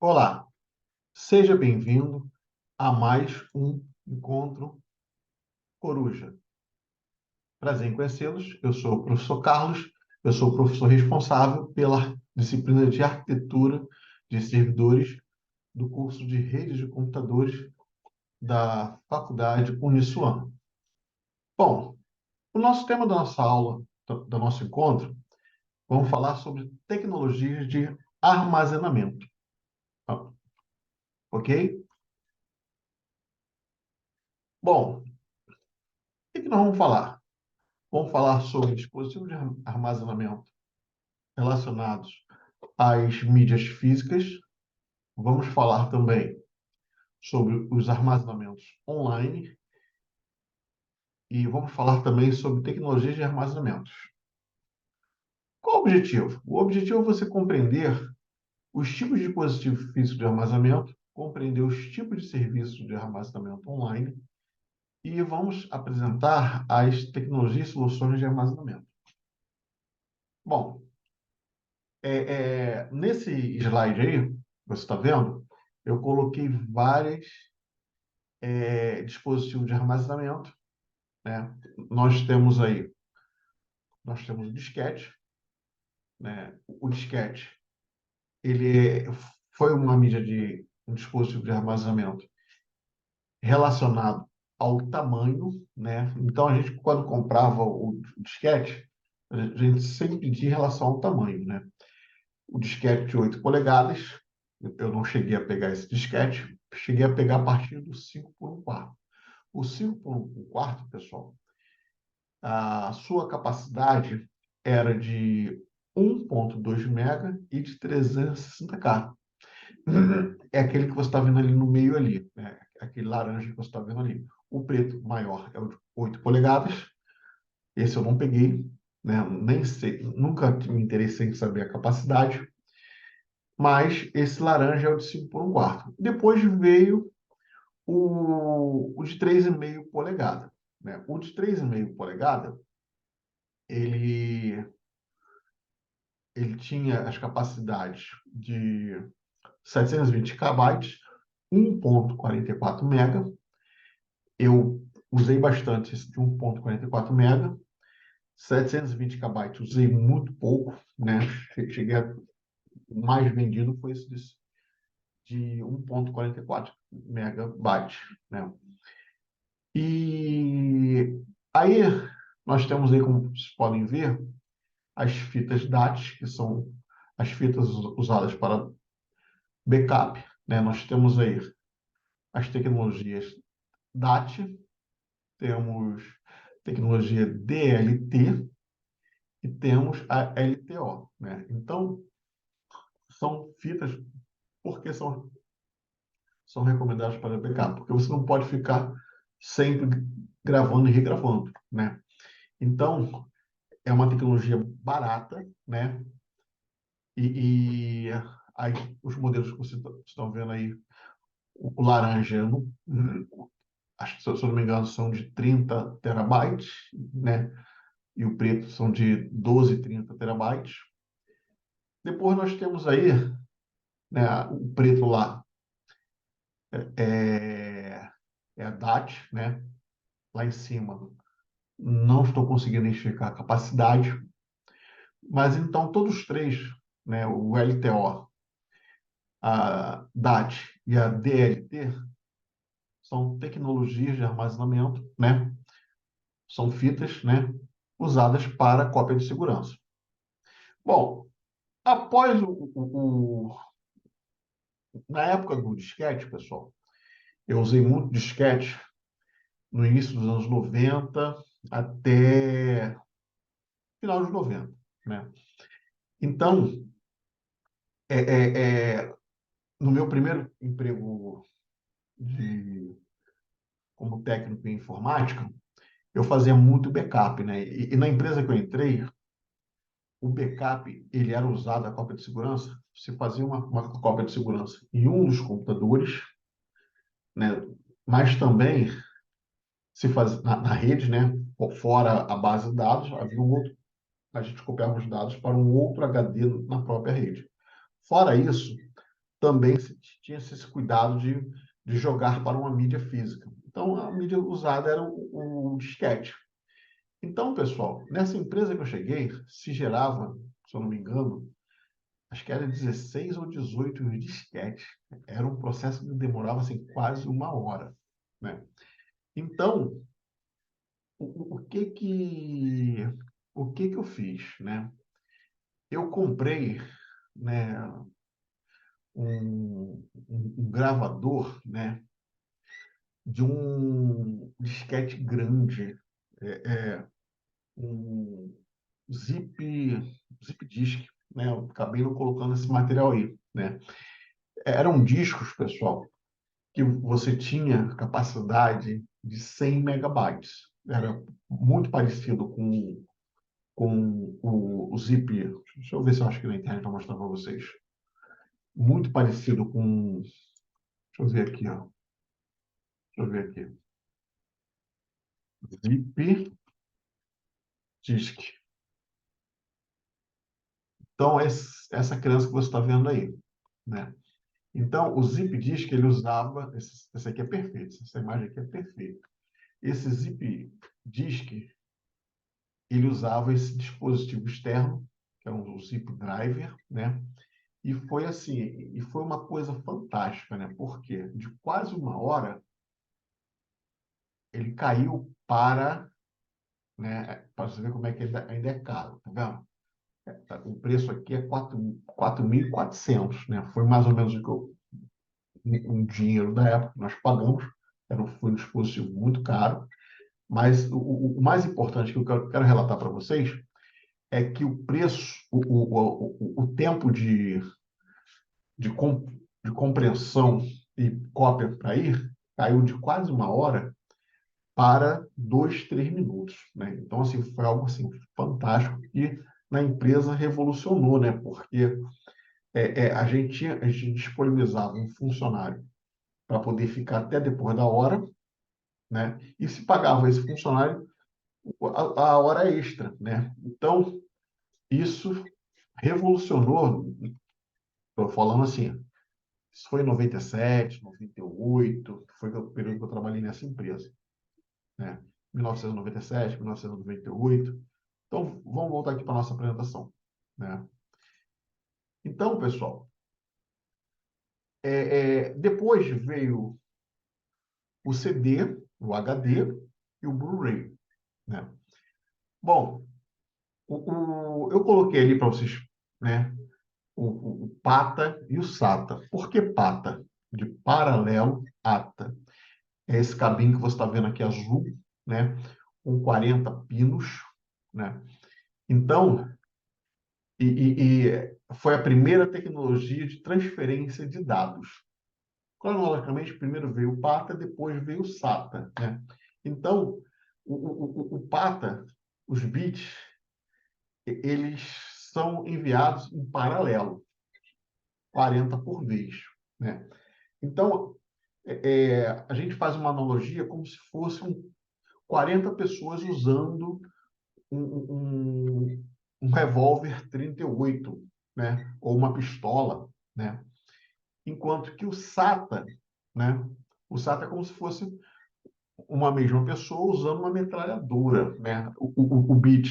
Olá, seja bem-vindo a mais um Encontro Coruja. Prazer em conhecê-los. Eu sou o professor Carlos, eu sou o professor responsável pela disciplina de Arquitetura de Servidores do curso de Redes de Computadores da Faculdade Uniswan. Bom, o nosso tema da nossa aula, do nosso encontro, vamos falar sobre tecnologias de armazenamento, tá? Ok? Bom, o que nós vamos falar? Vamos falar sobre dispositivos de armazenamento relacionados às mídias físicas. Vamos falar também sobre os armazenamentos online e vamos falar também sobre tecnologias de armazenamentos. Qual o objetivo? O objetivo é você compreender os tipos de dispositivo físico de armazenamento, compreender os tipos de serviços de armazenamento online e vamos apresentar as tecnologias e soluções de armazenamento. Bom, nesse slide aí, você está vendo, eu coloquei vários dispositivos de armazenamento, né? Nós temos aí, nós temos o disquete, né? O disquete, foi uma mídia de um dispositivo de armazenamento relacionado ao tamanho, né? Então a gente quando comprava o disquete, a gente sempre pedia em relação ao tamanho, né? O disquete de 8 polegadas, eu não cheguei a pegar esse disquete, cheguei a pegar a partir do 5 por 1 quarto. O 5 por 1 quarto, pessoal, a sua capacidade era de 1.2 mega e de 360K. É aquele que você está vendo ali no meio ali, né? Aquele laranja que você está vendo ali. O preto maior é o de 8 polegadas. Esse eu não peguei, né? Nem sei, nunca me interessei em saber a capacidade. Mas esse laranja é o de 5 por 1 quarto. Depois veio o de 3,5 polegada, né? O de 3,5 polegada, ele, ele tinha as capacidades de 720 KB, 1.44 mega. Eu usei bastante esse de 1.44 mega. 720 KB usei muito pouco, né? Cheguei a, o mais vendido foi esse de 1.44 megabytes, né? E aí nós temos aí, como vocês podem ver, as fitas DAT, que são as fitas usadas para backup, né? Nós temos aí as tecnologias DAT, temos tecnologia DLT e temos a LTO, né? Então, são fitas, porque são recomendadas para backup? Porque você não pode ficar sempre gravando e regravando, né? Então, é uma tecnologia barata, né? E aí, os modelos que vocês estão vendo aí, o laranja, acho que, se eu não me engano, são de 30 terabytes, né? E o preto são de 12, 30 terabytes. Depois nós temos aí, né, o preto lá, é, é a DAT, né? Lá em cima. Não estou conseguindo identificar a capacidade, mas então todos os três, né, o LTO, a DAT e a DLT, são tecnologias de armazenamento, né? São fitas, né, usadas para cópia de segurança. Bom, após na época do disquete, pessoal, eu usei muito disquete no início dos anos 90 até final dos 90, né? Então, é, é, é, no meu primeiro emprego como técnico em informática, eu fazia muito backup, né? E na empresa que eu entrei, o backup ele era usado, a cópia de segurança, se fazia uma cópia de segurança em um dos computadores, né? Mas também se faz na rede, né? Fora a base de dados, havia um outro, a gente copiava os dados para um outro HD na própria rede. Fora isso, também tinha-se esse cuidado de jogar para uma mídia física. Então, a mídia usada era o disquete. Então, pessoal, nessa empresa que eu cheguei, se gerava, se eu não me engano, acho que era 16 ou 18 disquetes. Era um processo que demorava assim, quase uma hora, né? Então, o que que eu fiz, né? Eu comprei, né, um gravador, né, de um disquete grande, um zip, zip disk, né? Eu acabei não colocando esse material aí, né? Eram discos, pessoal, que você tinha capacidade de 100 megabytes. Era muito parecido com o zip. Deixa eu ver se eu acho que na internet para mostrar para vocês. Muito parecido com. Deixa eu ver aqui, ó. Deixa eu ver aqui. Zip disk. Então, essa criança que você está vendo aí, né? Então, o zip disk, ele usava. Esse aqui é perfeito, essa imagem aqui é perfeita. Esse zip disk, ele usava esse dispositivo externo, que é um zip driver, né? E foi assim, e foi uma coisa fantástica, né? Porque de quase uma hora, ele caiu né? Para você ver como é que ainda é caro, tá vendo? O preço aqui é 4.400, né? Foi mais ou menos um dinheiro da época que nós pagamos. Foi um dispositivo muito caro. Mas o mais importante que eu quero relatar para vocês é que o preço, o tempo de, com, de compreensão e cópia para ir caiu de quase uma hora para 2, 3 minutos, né? Então, assim, foi algo assim, fantástico e na empresa revolucionou, né? Porque a gente disponibilizava um funcionário para poder ficar até depois da hora, né? E se pagava esse funcionário a hora extra, né? Então, isso revolucionou, estou falando assim, isso foi em 97, 98, foi o período que eu trabalhei nessa empresa, né? 1997, 1998. Então, vamos voltar aqui para a nossa apresentação, né? Então, pessoal, depois veio o CD, o HD e o Blu-ray, né? Bom, eu coloquei ali para vocês, né, o PATA e o SATA. Por que PATA? De paralelo ATA. É esse cabinho que você está vendo aqui azul, né, com 40 pinos, né? Então, foi a primeira tecnologia de transferência de dados. Cronologicamente, primeiro veio o PATA, depois veio o SATA, né? Então, o PATA, os bits, eles são enviados em paralelo, 40 por vez, né? Então, a gente faz uma analogia como se fossem 40 pessoas usando um revólver 38, né? Ou uma pistola, né? Enquanto que né? O SATA é como se fosse uma mesma pessoa usando uma metralhadora, né? O bit,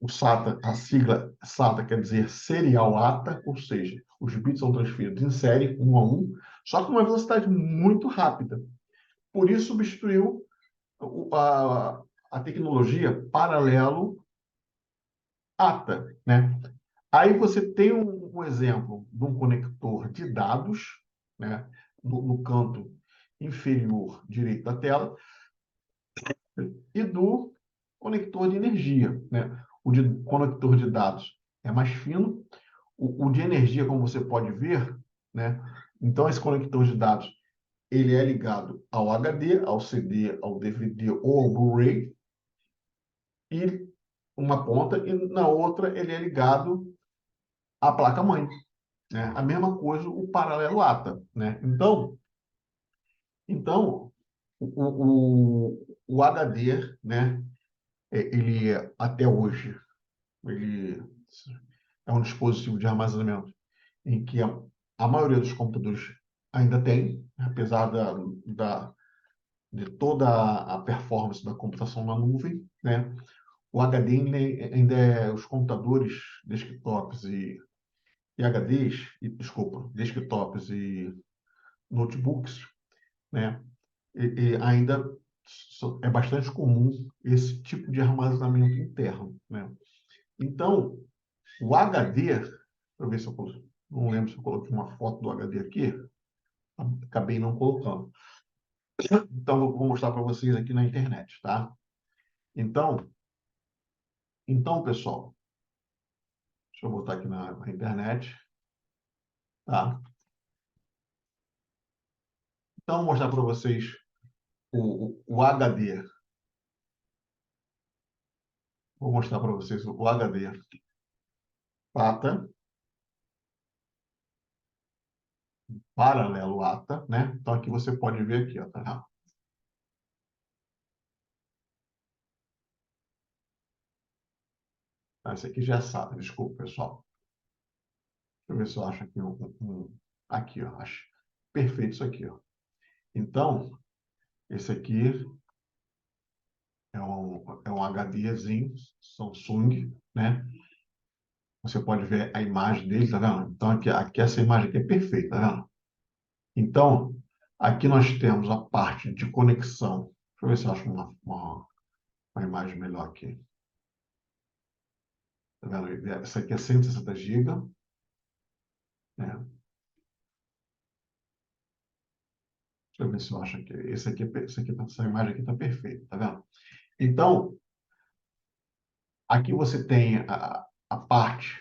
o SATA, a sigla SATA quer dizer Serial ATA, ou seja, os bits são transferidos em série, um a um, só com uma velocidade muito rápida. Por isso substituiu a tecnologia paralelo ATA, né? Aí você tem um exemplo de um conector de dados, né? No canto inferior direito da tela, e do conector de energia, né? O de conector de dados é mais fino, o de energia, como você pode ver, né? Então, esse conector de dados ele é ligado ao HD, ao CD, ao DVD ou ao Blu-ray, e uma ponta, e na outra ele é ligado à placa-mãe, né? A mesma coisa o paralelo ATA, né? Então o HD, né? Ele até hoje ele é um dispositivo de armazenamento em que a maioria dos computadores ainda tem, apesar de toda a performance da computação na nuvem, né? O HD ainda é os computadores, desktops e HDs, desculpa, desktops e notebooks, né? E ainda é bastante comum esse tipo de armazenamento interno, né? Então, o HD, deixa eu ver se eu não lembro se eu coloquei uma foto do HD aqui, acabei não colocando. Então, eu vou mostrar para vocês aqui na internet, tá? Então, pessoal, deixa eu botar aqui na internet, tá? Então, vou mostrar para vocês o HD. Vou mostrar para vocês o HD SATA, paralelo ATA, né? Então, aqui você pode ver aqui, ó, tá? Esse aqui já é SATA, desculpa, pessoal. Deixa eu ver se eu acho aqui aqui, ó, acho perfeito isso aqui, ó. Então, esse aqui é um HDzinho Samsung, né? Você pode ver a imagem dele, tá vendo? Então, aqui essa imagem aqui é perfeita, tá vendo? Então, aqui nós temos a parte de conexão. Deixa eu ver se eu acho uma imagem melhor aqui. Tá vendo? Essa aqui é 160 GB, né? Deixa eu ver se eu acho aqui. Essa imagem aqui está perfeita, tá vendo? Então, aqui você tem a parte,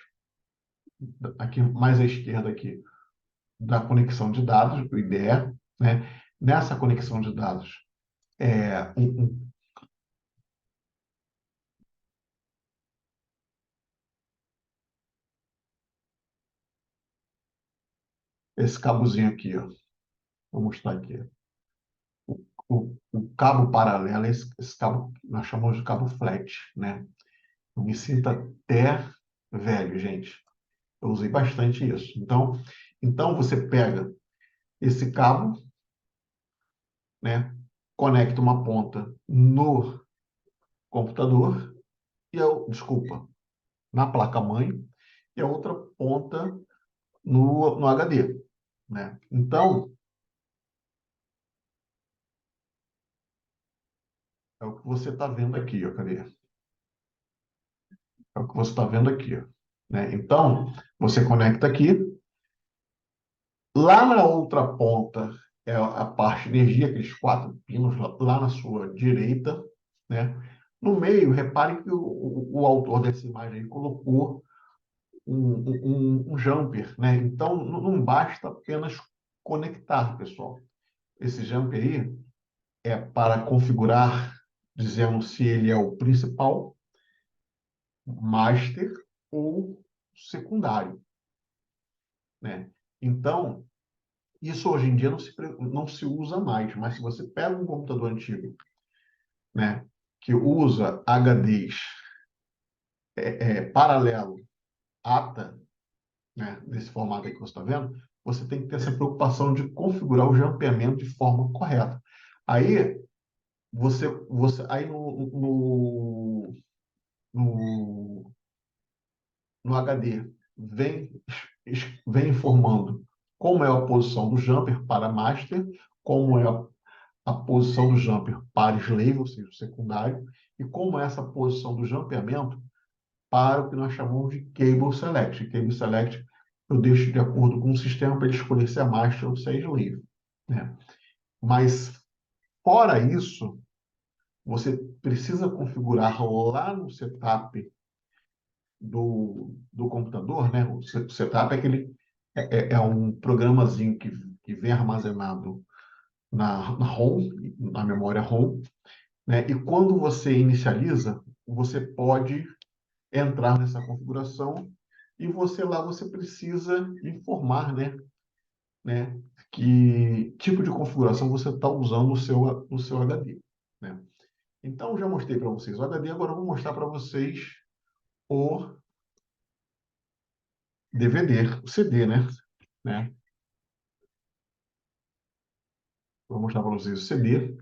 aqui mais à esquerda aqui, da conexão de dados, o IDE, né? Nessa conexão de dados, é, esse cabozinho aqui, ó. Vou mostrar aqui. O cabo paralelo, esse cabo que nós chamamos de cabo flat, né? Eu me sinto até velho, gente. Eu usei bastante isso. Então você pega esse cabo, né? Conecta uma ponta no computador desculpa, na placa-mãe e a outra ponta no HD, né? Então, é o que você está vendo aqui, ó, cadê? É o que você está vendo aqui, ó, né? Então, você conecta aqui. Lá na outra ponta é a parte de energia, aqueles quatro pinos lá na sua direita, né? No meio, repare que o autor dessa imagem aí colocou um jumper, né? Então, não basta apenas conectar, pessoal. Esse jumper aí é para configurar, dizendo se ele é o principal, master ou secundário, né? Então, isso hoje em dia não se usa mais, mas se você pega um computador antigo, né, que usa HDs paralelo ATA, né, desse formato aí que você está vendo, você tem que ter essa preocupação de configurar o jampeamento de forma correta. Aí aí no, no HD vem informando como é a posição do jumper para master, como é a posição do jumper para slave, ou seja, o secundário, e como é essa posição do jampeamento para o que nós chamamos de cable select. Cable select eu deixo de acordo com o sistema para ele escolher se é master ou se é slave, né? Mas, fora isso, você precisa configurar lá no setup do computador, né? O setup é um programazinho que vem armazenado na ROM, na memória ROM, né? E quando você inicializa, você pode entrar nessa configuração e você precisa informar, né, que tipo de configuração você está usando no seu HD, né? Então, já mostrei para vocês o HD, agora eu vou mostrar para vocês o DVD, o CD, né? Vou mostrar para vocês o CD.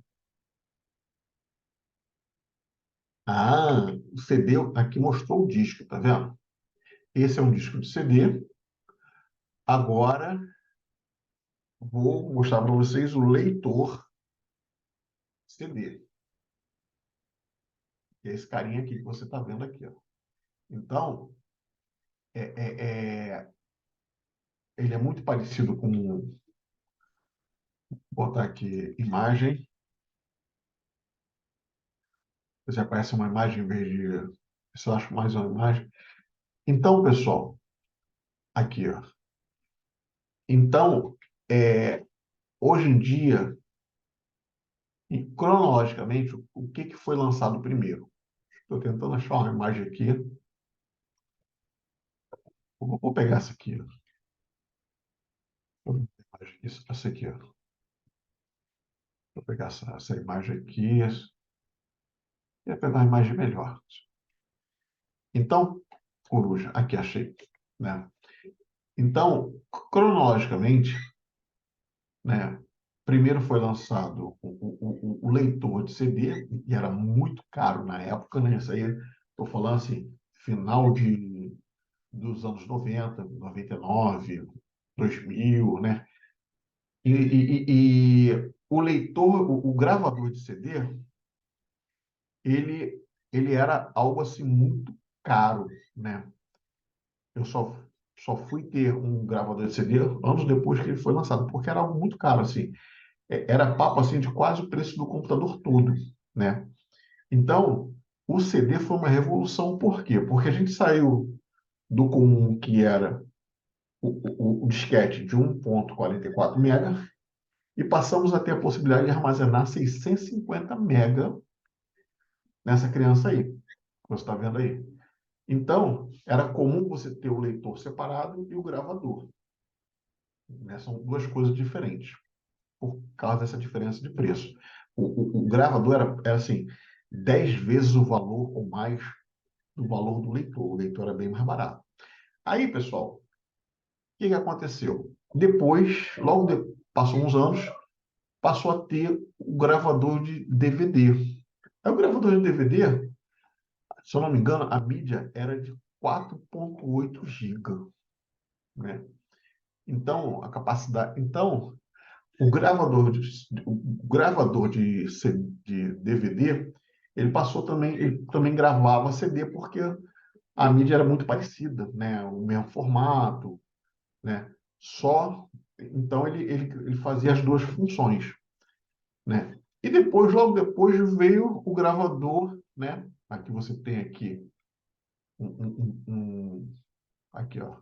Ah, o CD aqui mostrou o disco, tá vendo? Esse é um disco de CD. Agora vou mostrar para vocês o leitor CD, que é esse carinha aqui que você está vendo aqui, ó. Então, é, é, ele é muito parecido com, vou botar aqui imagem, já aparece uma imagem em vez de, se eu acho mais uma imagem. Então, pessoal, aqui, ó. Então, é, hoje em dia, e cronologicamente, o que que foi lançado primeiro? Estou tentando achar uma imagem aqui. Vou pegar essa aqui, ó. Isso, essa aqui, ó. Vou pegar essa imagem aqui. E pegar uma imagem melhor. Então, coruja, aqui achei, né? Então, cronologicamente, né? Primeiro foi lançado o leitor de CD, e era muito caro na época, né? Isso aí, estou falando assim, final dos anos 90, 99, 2000, né? E o leitor, o gravador de CD, ele, ele era algo assim muito caro, né? Eu só fui ter um gravador de CD anos depois que ele foi lançado, porque era algo muito caro, assim. Era papo, assim, de quase o preço do computador todo, né? Então, o CD foi uma revolução, por quê? Porque a gente saiu do comum, que era o disquete de 1,44 mega, e passamos a ter a possibilidade de armazenar 650 mega nessa criança aí, que você está vendo aí. Então, era comum você ter o leitor separado e o gravador, né? São duas coisas diferentes, por causa dessa diferença de preço. O gravador era assim, 10 vezes o valor ou mais do valor do leitor. O leitor era bem mais barato. Aí, pessoal, o que que aconteceu? Depois, passou uns anos, passou a ter o gravador de DVD. Aí o gravador de DVD, se eu não me engano, a mídia era de 4,8 GB, né? Então, a capacidade. Então, o gravador de DVD, ele também gravava CD porque a mídia era muito parecida, né? O mesmo formato, né? Só, então ele fazia as duas funções, né? E depois, logo depois, veio o gravador, né? Aqui você tem aqui aqui, ó.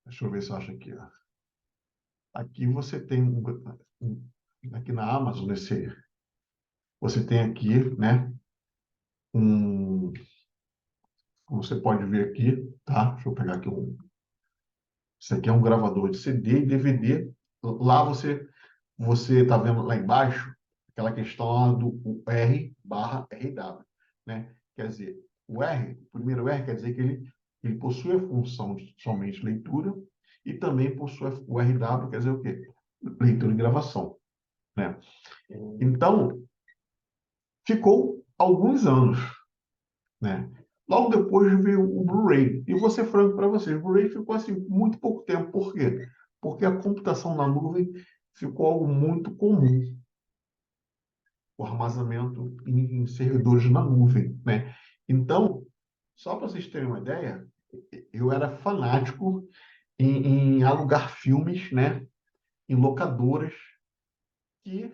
Deixa eu ver se eu acho aqui, ó. Aqui você tem aqui na Amazon, você tem aqui, né? Um, como você pode ver aqui, tá? Deixa eu pegar aqui um. Isso aqui é um gravador de CD e DVD. Lá você está vendo lá embaixo aquela questão lá do R/RW, né? Quer dizer, o primeiro R quer dizer que ele possui a função de somente leitura e também possui o RW, quer dizer o quê? Leitura e gravação, né? Então, ficou alguns anos, né? Logo depois veio o Blu-ray. E vou ser franco para vocês, o Blu-ray ficou assim muito pouco tempo. Por quê? Porque a computação na nuvem ficou algo muito comum, o armazenamento em servidores na nuvem, né? Então, só para vocês terem uma ideia, eu era fanático em alugar filmes, né? Em locadoras que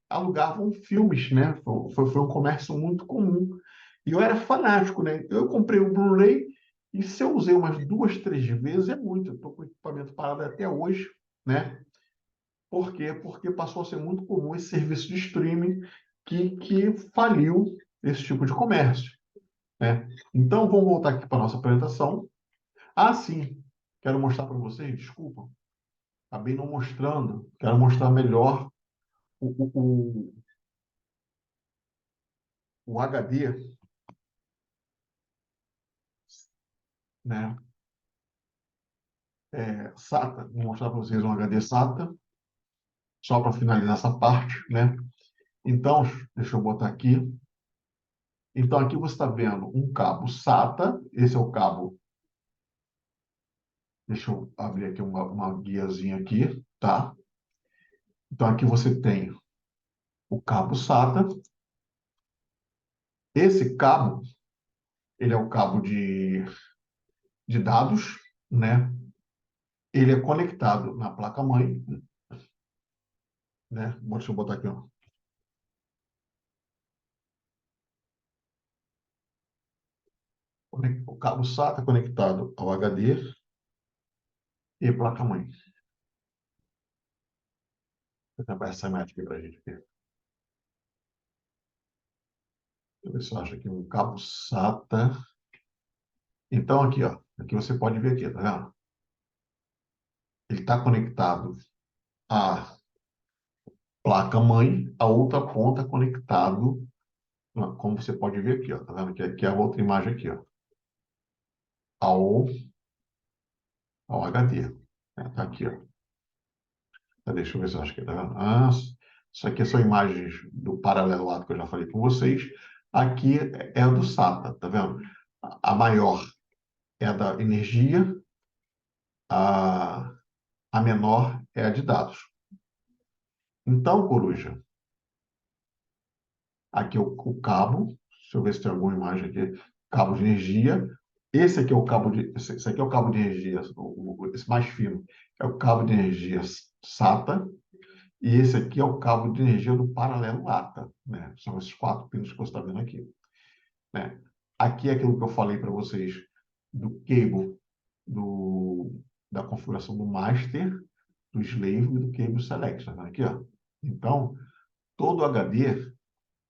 alugavam filmes, né? Foi um comércio muito comum. E eu era fanático, né? Eu comprei o Blu-ray e se eu usei umas duas, três vezes é muito. Eu estou com o equipamento parado até hoje, né? Por quê? Porque passou a ser muito comum esse serviço de streaming que faliu esse tipo de comércio, né? Então, vamos voltar aqui para a nossa apresentação. Ah, sim, quero mostrar para vocês, desculpa, acabei não mostrando, quero mostrar melhor o, o, o HD, né? SATA. Vou mostrar para vocês um HD SATA, só para finalizar essa parte, né? Então, deixa eu botar aqui. Então, aqui você está vendo um cabo SATA. Esse é o cabo. Deixa eu abrir aqui uma guiazinha aqui, tá? Então, aqui você tem o cabo SATA. Esse cabo, ele é o cabo de dados, né? Ele é conectado na placa-mãe, né? Deixa eu botar aqui, ó. O cabo SATA conectado ao HD e placa-mãe. Vou tentar essa imagem aqui para a gente ver. Deixa eu ver se eu acho aqui um cabo SATA. Então, aqui, ó. Aqui você pode ver aqui, tá vendo? Ele está conectado à placa-mãe, a outra ponta conectado, como você pode ver aqui, ó. Tá vendo? Que é a outra imagem aqui, ó. Ao, ao HD. Tá aqui, ó. Deixa eu ver se eu acho que tá vendo. Isso aqui são imagens do paralelo que eu já falei com vocês. Aqui é a do SATA, tá vendo? A maior é a da energia, a, a menor é a de dados. Então, Coruja, aqui é o cabo, deixa eu ver se tem alguma imagem aqui, cabo de energia. Esse aqui é o cabo esse aqui é o cabo de energia, esse mais fino, é o cabo de energia SATA. E esse aqui é o cabo de energia do paralelo lata, né? São esses quatro pinos que você está vendo aqui, né? Aqui é aquilo que eu falei para vocês do cable da configuração do master, do slave e do cable select, tá vendo aqui, ó? Então, todo HD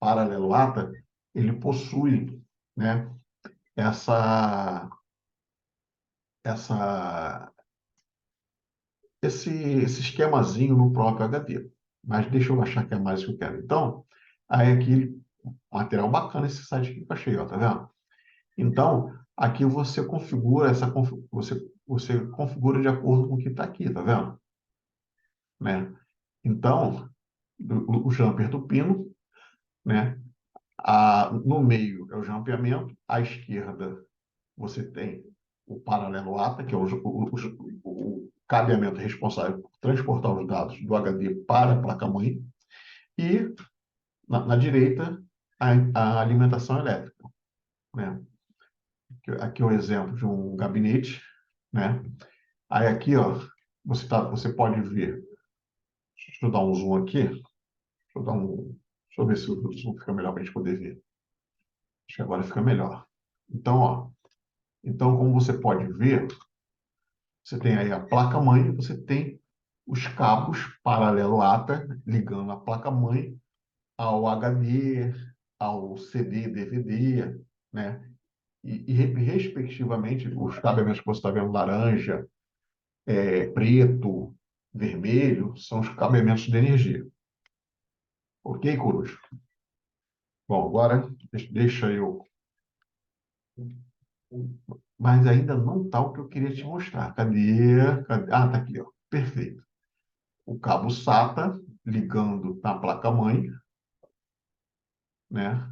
paralelo lata, ele possui, né, essa essa esse esquemazinho no próprio HD. Mas deixa eu achar que é mais o que eu quero. Então, aí aqui material bacana esse site aqui que eu achei, ó, tá vendo? Então, aqui você configura você configura de acordo com o que está aqui, tá vendo? Né? Então, o jumper do pino, né? No meio é o jampeamento, à esquerda você tem o paralelo ATA, que é o cabeamento responsável por transportar os dados do HD para a placa-mãe, e na direita a alimentação elétrica, né? Aqui é o exemplo de um gabinete, né? Aí aqui, ó, você pode ver. Deixa eu dar um zoom aqui. Deixa eu ver se o zoom fica melhor para a gente poder ver. Acho que agora fica melhor. Então, ó, então como você pode ver, você tem aí a placa-mãe, você tem os cabos paralelo ATA ligando a placa-mãe ao HD, ao CD, DVD, né? Respectivamente, os cabeamentos que você está vendo, laranja, preto, vermelho, são os cabeamentos de energia. Ok, Coruja? Bom, agora deixa eu. Mas ainda não está o que eu queria te mostrar. Cadê? Ah, está aqui, ó. Perfeito. O cabo SATA ligando na placa-mãe, né?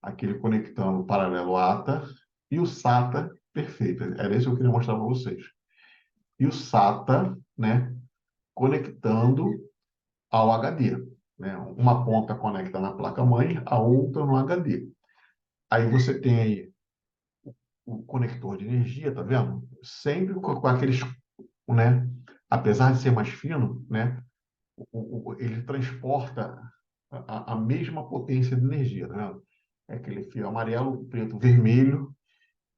Aquele conectando paralelo ATA e o SATA, perfeito. Era isso que eu queria mostrar para vocês. E o SATA, né? Conectando ao HD, né? Uma ponta conecta na placa-mãe, a outra no HD. Aí você tem aí o conector de energia, tá vendo? Sempre com aqueles, né? Apesar de ser mais fino, né? Ele transporta a mesma potência de energia, tá vendo? É aquele fio amarelo, preto, vermelho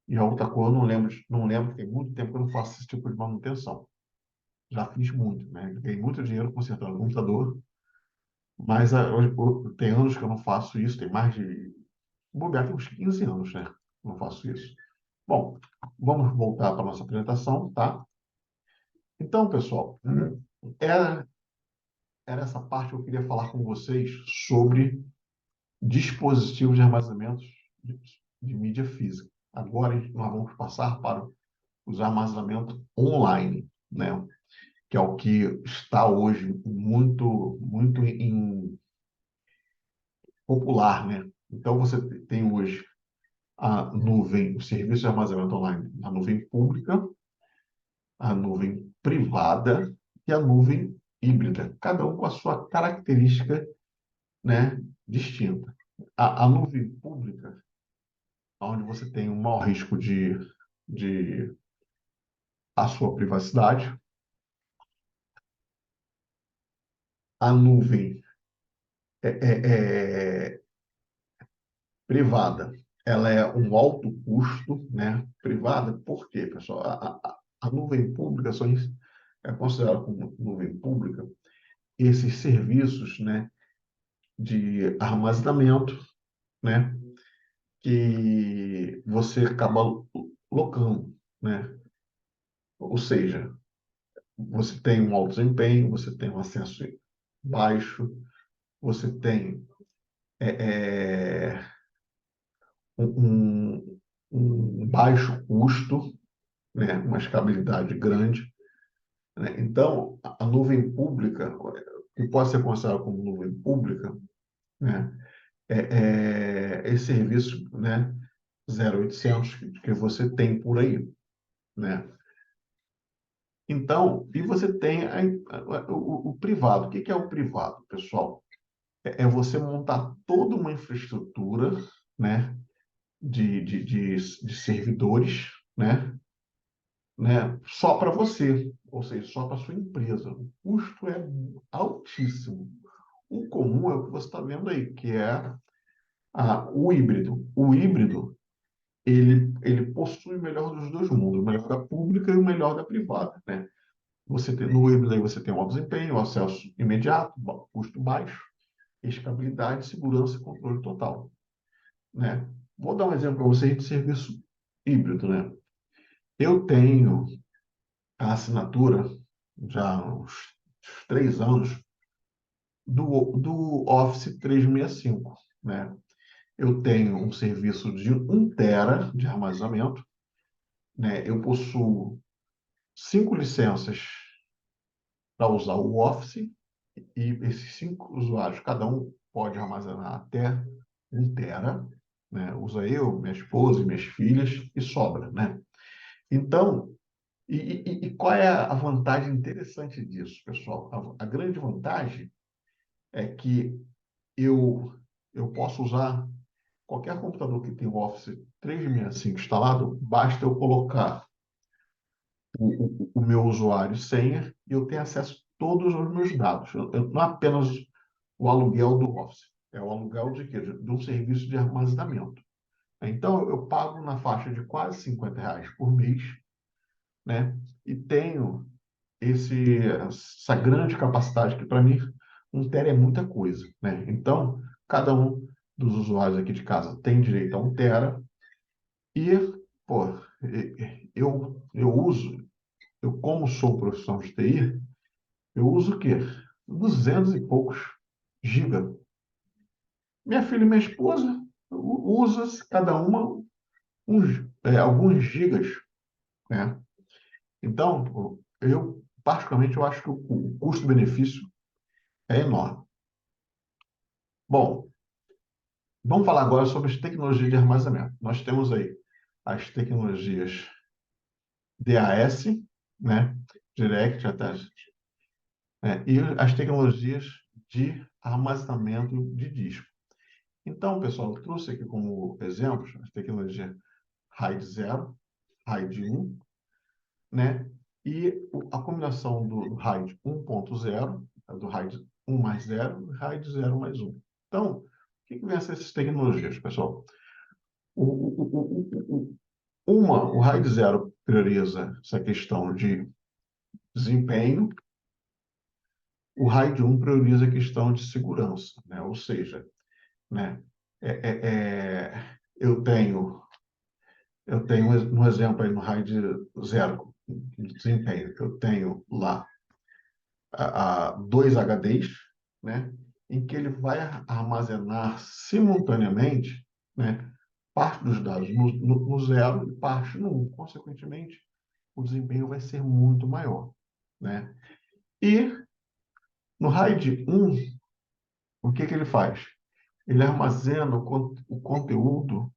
e a outra cor, eu não lembro, tem muito tempo que eu não faço esse tipo de manutenção. Já fiz muito, né? Ganhei muito dinheiro consertando o computador, mas tem anos que eu não faço isso, tem mais de, bobear, tem uns 15 anos, né? Eu não faço isso. Bom, vamos voltar para a nossa apresentação, tá? Então, pessoal, era, era essa parte que eu queria falar com vocês sobre dispositivos de armazenamento de, de mídia física. Agora, nós vamos passar para os armazenamento online. né? Que é o que está hoje muito popular, né? Então, você tem hoje a nuvem, o serviço de armazenamento online, a nuvem pública, a nuvem privada e a nuvem híbrida, cada um com a sua característica, né, distinta. A nuvem pública, onde você tem um maior risco de a sua privacidade, a nuvem é privada, ela é um alto custo, né? Privada, por quê, pessoal? A nuvem pública é considerada como nuvem pública esses serviços, né, de armazenamento, né, que você acaba locando, né? Ou seja, você tem um alto desempenho, você tem um acesso baixo, você tem é, é, um baixo custo, né? Uma escalabilidade grande, né? Então, a nuvem pública, que pode ser considerada como nuvem pública, né? Esse serviço, né? 0800 que você tem por aí, né? Então, e você tem o privado. O que que é o privado, pessoal? É você montar toda uma infraestrutura, né? De servidores, né? Só para você, ou seja, só para sua empresa. O custo é altíssimo. O comum é o que você está vendo aí, que é o híbrido. O híbrido, ele possui o melhor dos dois mundos, o melhor da pública e o melhor da privada, né? No híbrido aí você tem um alto desempenho, acesso imediato, custo baixo, escalabilidade, segurança e controle total, né? Vou dar um exemplo para vocês de serviço híbrido, né? Eu tenho a assinatura já há uns 3 anos do Office 365, né? Eu tenho um serviço de 1 tera de armazenamento, né? Eu possuo 5 licenças para usar o Office e esses 5 usuários, cada um pode armazenar até 1 tera, né? Usa eu, minha esposa e minhas filhas e sobra, né? Então, e qual é a vantagem interessante disso, pessoal? A grande vantagem é que eu, eu posso usar qualquer computador que tem o Office 365 instalado, basta eu colocar o meu usuário e senha e eu tenho acesso a todos os meus dados. Não é apenas o aluguel do Office, é o aluguel de quê? De um serviço de armazenamento. Então, eu pago na faixa de quase R$ 50 por mês, né? E tenho essa grande capacidade que, para mim, 1 tera é muita coisa, né? Então, cada um dos usuários aqui de casa tem direito a 1 tera e, pô, eu como sou profissional de TI, eu uso o quê? 200 e poucos giga. Minha filha e minha esposa usa cada uma alguns gigas, né? Então, particularmente, eu acho que o custo-benefício é enorme. Bom, vamos falar agora sobre as tecnologias de armazenamento. Nós temos aí as tecnologias DAS, né? Direct Attached, né? E as tecnologias de armazenamento de disco. Então, pessoal, eu trouxe aqui como exemplos as tecnologias RAID 0, RAID 1, né? E a combinação do RAID 1.0, do RAID 1 mais 0, e RAID 0 mais 1. Então, o que vem essas tecnologias, pessoal? O RAID 0 prioriza essa questão de desempenho, o RAID 1 prioriza a questão de segurança, né? Ou seja, né, eu tenho um exemplo aí no RAID 0 de desempenho, eu tenho lá dois HDs, né, em que ele vai armazenar simultaneamente, né, parte dos dados no 0 e parte no 1. Consequentemente, o desempenho vai ser muito maior. né? E no RAID 1, o que que ele faz? Ele armazena o conteúdo,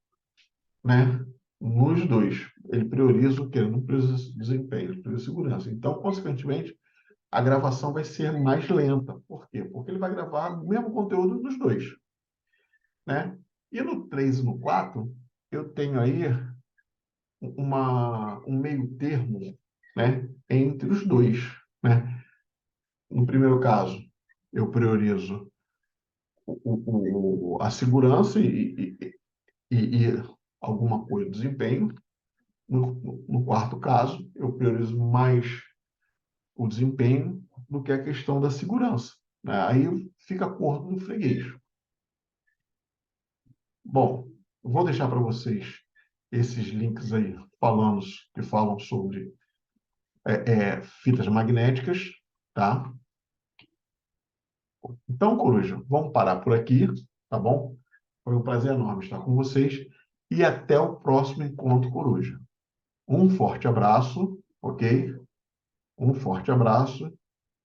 né, nos dois. Ele prioriza o quê? Ele não prioriza desempenho, ele prioriza segurança. Então, consequentemente, a gravação vai ser mais lenta. Por quê? Porque ele vai gravar o mesmo conteúdo dos dois, né? E no 3 e no 4, eu tenho aí um meio termo, né, entre os dois, né? No primeiro caso, eu priorizo a segurança e alguma coisa de desempenho. No quarto caso, eu priorizo mais o desempenho do que a questão da segurança, né? Aí fica a acordo do freguês. Bom, eu vou deixar para vocês esses links aí que falam sobre fitas magnéticas, tá? Então, Coruja, vamos parar por aqui, tá bom? Foi um prazer enorme estar com vocês e até o próximo encontro, Coruja. Um forte abraço, ok? Um forte abraço